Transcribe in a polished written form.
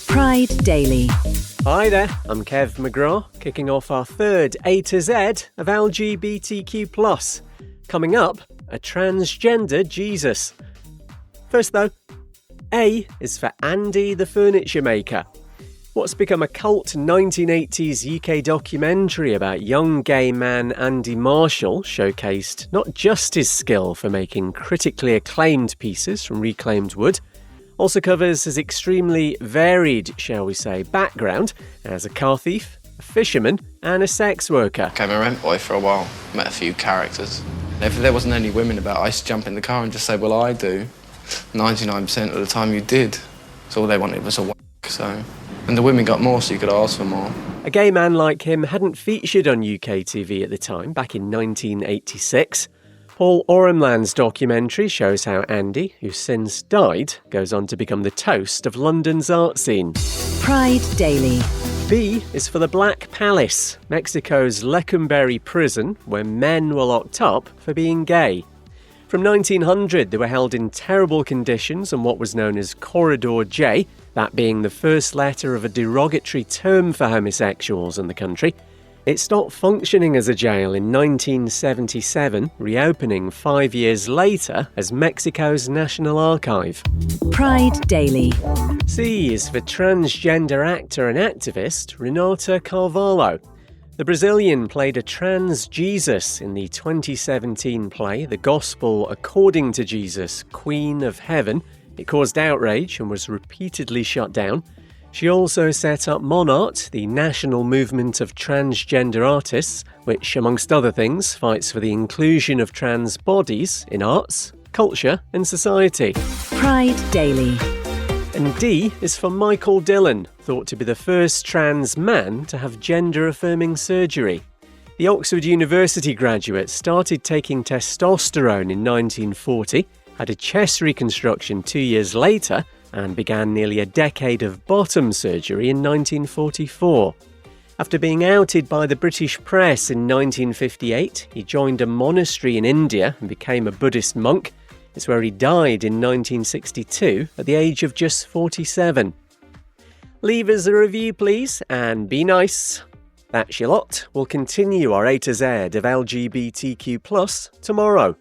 Pride Daily. Hi there, I'm Kev McGraw, kicking off our third A to Z of LGBTQ+. Coming up, a transgender Jesus. First though, A is for Andy the Furniture Maker. What's become a cult 1980s UK documentary about young gay man Andy Marshall showcased not just his skill for making critically acclaimed pieces from reclaimed wood, also covers his extremely varied, shall we say, background as a car thief, a fisherman and a sex worker. Became a rent boy for a while, met a few characters. If there wasn't any women about, I used to jump in the car and just say, well, I do. 99% of the time you did. So all they wanted was a whack, so... And the women got more, so you could ask for more. A gay man like him hadn't featured on UK TV at the time, back in 1986. Paul Orumland's documentary shows how Andy, who's since died, goes on to become the toast of London's art scene. Pride Daily. B is for the Black Palace, Mexico's Lecumberri prison, where men were locked up for being gay. From 1900, they were held in terrible conditions on what was known as Corridor J, that being the first letter of a derogatory term for homosexuals in the country. It stopped functioning as a jail in 1977, reopening 5 years later as Mexico's National Archive. Pride Daily. C is for transgender actor and activist Renata Carvalho. The Brazilian played a trans Jesus in the 2017 play The Gospel According to Jesus, Queen of Heaven. It caused outrage and was repeatedly shut down. She also set up Monart, the national movement of transgender artists, which, amongst other things, fights for the inclusion of trans bodies in arts, culture and society. Pride Daily. And D is for Michael Dillon, thought to be the first trans man to have gender-affirming surgery. The Oxford University graduate started taking testosterone in 1940, had a chest reconstruction 2 years later, and began nearly a decade of bottom surgery in 1944. After being outed by the British press in 1958, he joined a monastery in India and became a Buddhist monk. It's where he died in 1962 at the age of just 47. Leave us a review, please, and be nice. That's your lot. We'll continue our A to Z of LGBTQ+ tomorrow.